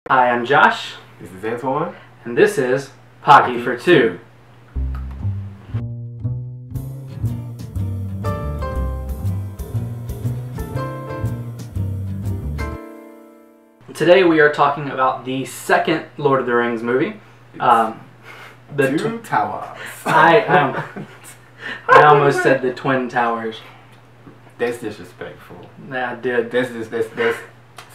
Hi, I'm Josh. This is Antoine. And this is Pocky for Two. Today we are talking about the second Lord of the Rings movie. The Two Towers. I almost said the Twin Towers. That's disrespectful. Yeah, I did. That's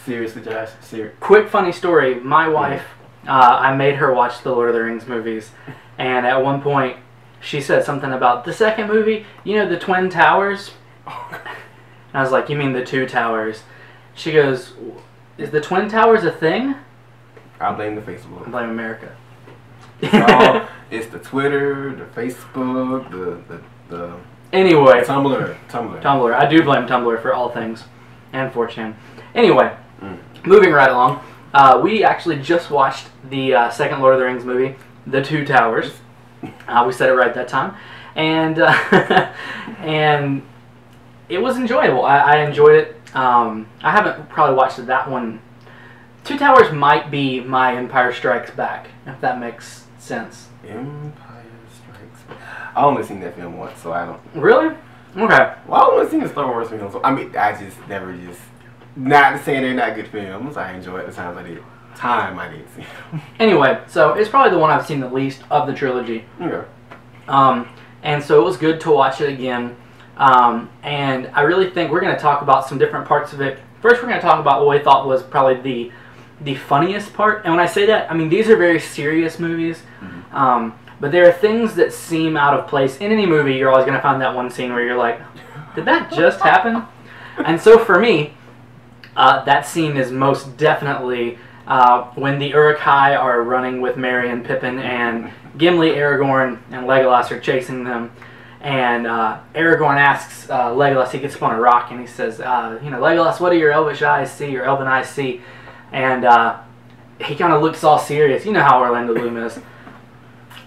seriously, Josh. Serious. Quick funny story. My wife, I made her watch the Lord of the Rings movies, and at one point she said something about the second movie. You know, the Twin Towers. And I was like, "You mean the Two Towers?" She goes, "Is the Twin Towers a thing?" I blame the Facebook. I blame America. It's the Twitter, the Facebook, the Anyway, Tumblr. I do blame Tumblr for all things, and 4chan. Anyway, moving right along, we actually just watched the second Lord of the Rings movie, The Two Towers. We said it right that time, and and it was enjoyable. I enjoyed it. I haven't probably watched that one. Two Towers might be my Empire Strikes Back, if that makes sense. Empire Strikes Back. I only seen that film once, so I don't. Really? Okay. Well, I only seen the Star Wars film, so I mean, I just never just. Not saying they're not good films. I enjoy it the times I did. See them. Anyway, so it's probably the one I've seen the least of the trilogy. Okay. And so it was good to watch it again. And I really think we're going to talk about some different parts of it. First, we're going to talk about what we thought was probably the funniest part. And when I say that, I mean these are very serious movies. But there are things that seem out of place. In any movie, you're always going to find that one scene where you're like, did that just happen? And so for me, that scene is most definitely when the Uruk-hai are running with Merry and Pippin, and Gimli, Aragorn, and Legolas are chasing them. And Aragorn asks Legolas, he gets up on a rock, and he says, Legolas, what do your elvish eyes see, your elven eyes see? And he kind of looks all serious. You know how Orlando Bloom is.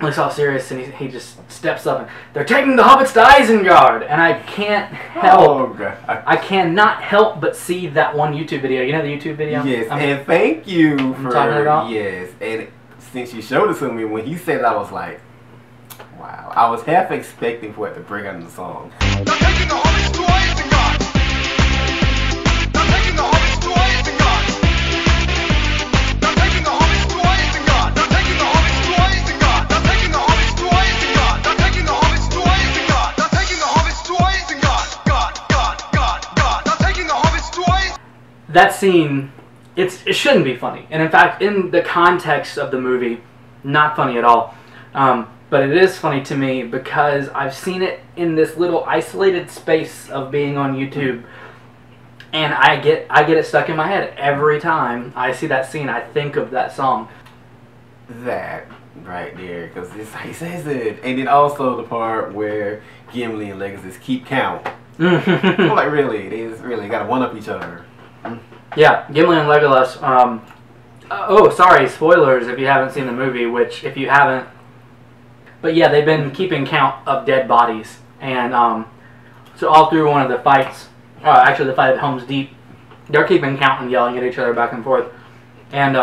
Looks all serious, and he just steps up and they're taking the hobbits to Isengard, and I can't help. I cannot help but see that one YouTube video. You know the YouTube video? Yes, and thank you for talking about. Yes, and since you showed it to me, when he said it, I was like, wow. I was half expecting for it to break out in the song. They're taking the hobbits to Isengard. They're taking the hobbits to Isengard. They're taking the hobbits to Isengard. They're taking the hobbits to Isengard. They're taking the hobbits to Isengard. They're taking the hobbits to Isengard. They're taking the hobbits to Isengard. God. They're taking the hobbits to Isengard. That scene, it shouldn't be funny, and in fact, in the context of the movie, not funny at all. But it is funny to me because I've seen it in this little isolated space of being on YouTube, and I get it stuck in my head every time I see that scene. I think of that song. That right there, because he says it, and then also the part where Gimli and Legolas keep count. I'm like, really, they just really gotta one up each other. Yeah, Gimli and Legolas. Oh, sorry, spoilers if you haven't seen the movie. Which, if you haven't. But yeah, they've been keeping count of dead bodies, and so all through one of the fights, actually the fight at Helm's Deep, they're keeping count and yelling at each other back and forth. And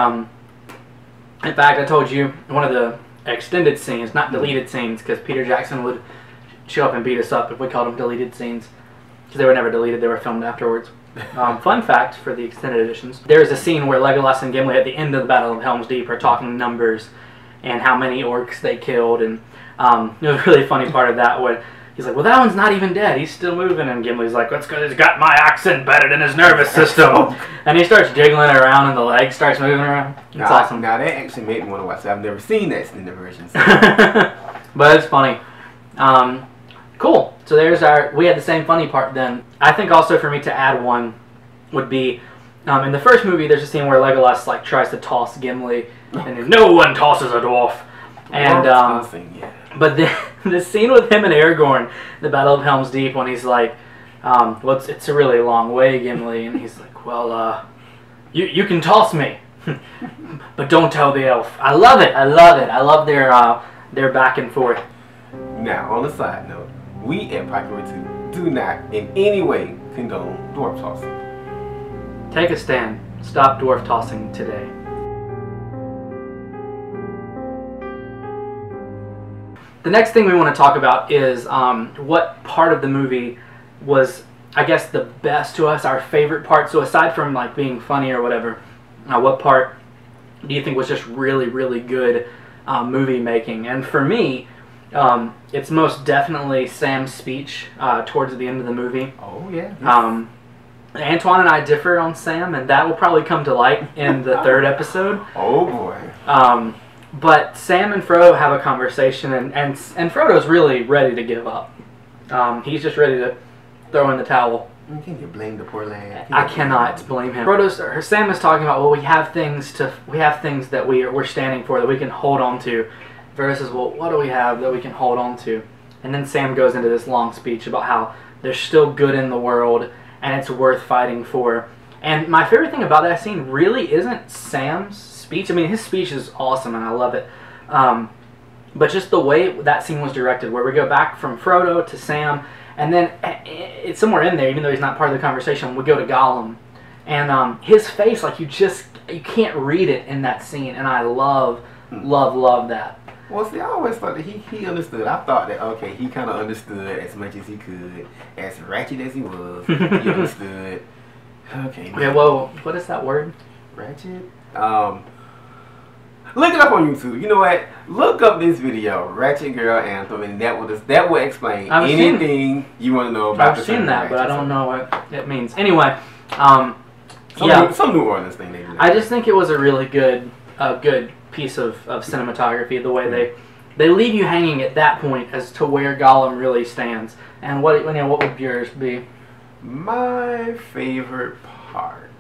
in fact, I told you one of the extended scenes, not deleted scenes, because Peter Jackson would show up and beat us up if we called them deleted scenes, because they were never deleted; they were filmed afterwards. Fun fact for the extended editions: there is a scene where Legolas and Gimli at the end of the Battle of Helm's Deep are talking numbers and how many orcs they killed, and it was a really funny part of that where he's like, well, that one's not even dead, he's still moving, and Gimli's like, that's because he's got my axe embedded in his nervous system. And he starts jiggling around and the leg starts moving around. It's awesome. Now that actually made me want to watch it. I've never seen that extended version. So. But it's funny. Cool. So we had the same funny part then. I think also for me to add one would be, in the first movie there's a scene where Legolas like tries to toss Gimli, and no one tosses a dwarf. And but the scene with him and Aragorn, the Battle of Helm's Deep, when he's like, well, it's a really long way, Gimli, and he's like, well, you can toss me, but don't tell the elf. I love it. I love their back and forth. Now, on a side note, we at Pocky for Two do not in any way condone dwarf tossing. Take a stand. Stop dwarf tossing today. the next thing we want to talk about is what part of the movie was, I guess, the best to us, our favorite part. So aside from like being funny or whatever, what part do you think was just really, really good movie making? And for me, it's most definitely Sam's speech towards the end of the movie. Oh, yeah. Antoine and I differ on Sam, and that will probably come to light in the third episode. Oh, boy. But Sam and Frodo have a conversation, and Frodo's really ready to give up. He's just ready to throw in the towel. Can you blame the poor lad? I cannot blame him. Sam is talking about, well, we have things that we're standing for, that we can hold on to. Versus, well, what do we have that we can hold on to? And then Sam goes into this long speech about how there's still good in the world and it's worth fighting for. And my favorite thing about that scene really isn't Sam's speech. I mean, his speech is awesome and I love it. But just the way that scene was directed, where we go back from Frodo to Sam, and then it's somewhere in there, even though he's not part of the conversation, we go to Gollum. And his face, like, you can't read it in that scene. And I love that. Well, see, I always thought that he understood. I thought that, okay, he kind of understood as much as he could. As ratchet as he was, he understood. Okay. Yeah, well, what is that word? Ratchet? Look it up on YouTube. You know what? Look up this video, Ratchet Girl Anthem, and that will explain anything you want to know about the I've seen that, but I don't know what it means. Anyway, some New Orleans thing they do. I just think it was a really good piece of cinematography, the way they leave you hanging at that point as to where Gollum really stands. And what would yours be? My favorite part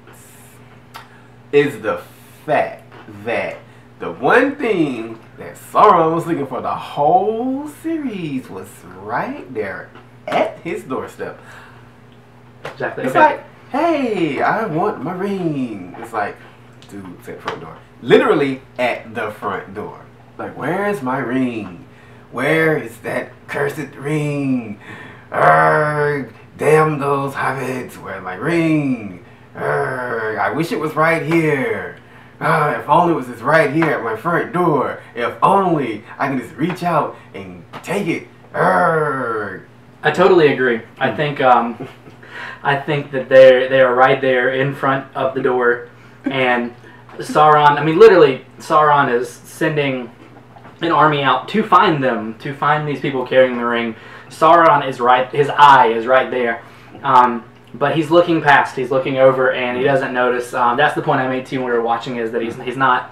is the fact that the one thing that Sauron was looking for the whole series was right there at his doorstep. Exactly. It's like, hey, I want my ring. It's like, dude, it's at the front door. Literally at the front door. Like, where's my ring? Where is that cursed ring? Arrgh, damn those hobbits. Where's my ring? Arrgh, I wish it was right here. If only it was just right here at my front door. If only I can just reach out and take it. Arrgh. I totally agree. I think that they are right there in front of the door, and Sauron, I mean, literally, Sauron is sending an army out to find them, to find these people carrying the ring. Sauron is right, his eye is right there. But he's looking past, he's looking over, and he doesn't notice. That's the point I made too when we were watching, is that he's not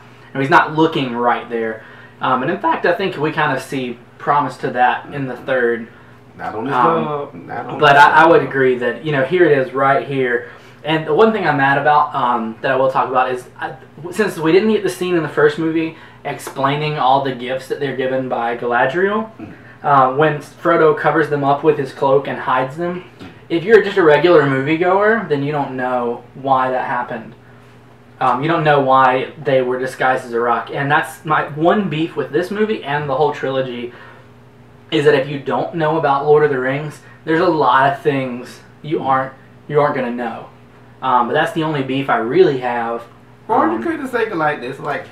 looking right there. And in fact, I think we kind of see promise to that in the third. Not on this job. But I would agree that, here it is right here. And the one thing I'm mad about, that I will talk about, is since we didn't get the scene in the first movie explaining all the gifts that they're given by Galadriel, when Frodo covers them up with his cloak and hides them, if you're just a regular moviegoer, then you don't know why that happened. You don't know why they were disguised as a rock. And that's my one beef with this movie and the whole trilogy, is that if you don't know about Lord of the Rings, there's a lot of things you aren't going to know. But that's the only beef I really have. Or you could just say it like this, like,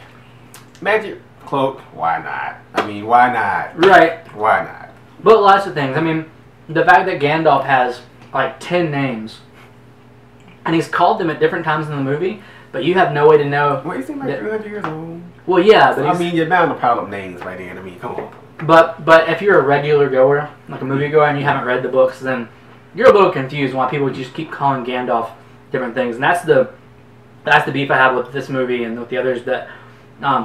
magic cloak, why not? I mean, why not? Right. Why not? But lots of things. I mean, the fact that Gandalf has like 10 names, and he's called them at different times in the movie, but you have no way to know. Well, he seems like 300 years old. Well, yeah, but I mean, you're bound to pile up names by then. I mean, come on. But if you're a regular goer, like a movie goer, and you haven't read the books, then you're a little confused why people just keep calling Gandalf different things. And that's the beef I have with this movie and with the others, that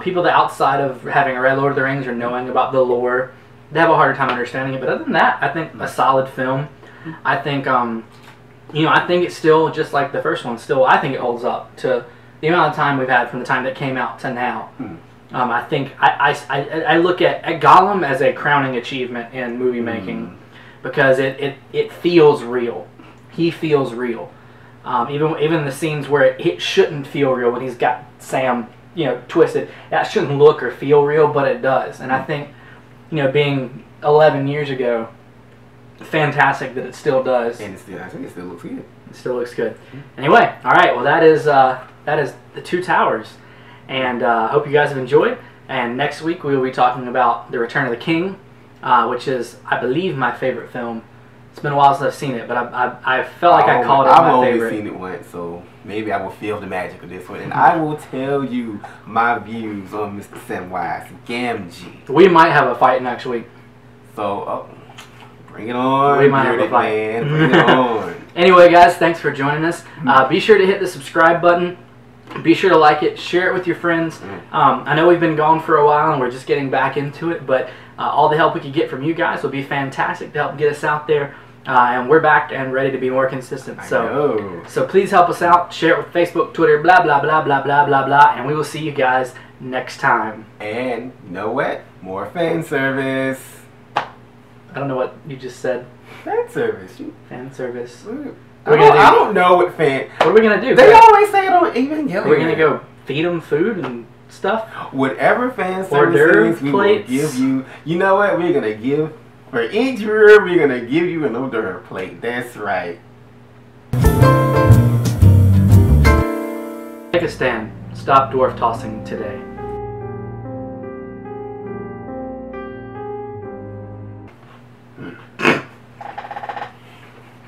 people that outside of having read Lord of the Rings or knowing about the lore, they have a harder time understanding it. But other than that, I think a solid film. I think I think it's still just like the first one. Still, I think it holds up to the amount of time we've had from the time that came out to now. I think I look at Gollum as a crowning achievement in movie making, because it feels real. He feels real. Even the scenes where it shouldn't feel real, when he's got Sam twisted, that shouldn't look or feel real, but it does. And I think being 11 years ago, fantastic that it still does. And I think it still looks good. It still looks good. Anyway, all right. Well, that is the Two Towers, and I hope you guys have enjoyed. And next week we will be talking about The Return of the King, which is, I believe, my favorite film. It's been a while since I've seen it, but I felt like I called it my favorite. I've only seen it once, so maybe I will feel the magic of this one. And I will tell you my views on Mr. Samwise Gamgee. We might have a fight next week. So, bring it on. We might have a fight. Man. Bring it on. Anyway, guys, thanks for joining us. Be sure to hit the subscribe button. Be sure to like it. Share it with your friends. I know we've been gone for a while and we're just getting back into it, but all the help we could get from you guys will be fantastic to help get us out there. And we're back and ready to be more consistent. So please help us out. Share it with Facebook, Twitter, blah, blah, blah, blah, blah, blah, blah. And we will see you guys next time. And you know what? More fan service. I don't know what you just said. Fan service. Fan service. I don't know what fan. What are we going to do? They always say it on Evangelion. We're going to go feed them food and stuff? Whatever fan service is, we will give you. You know what? We're going to give. For each viewer, we're going to give you an hors d'oeuvre plate. That's right. Take a stand. Stop dwarf tossing today.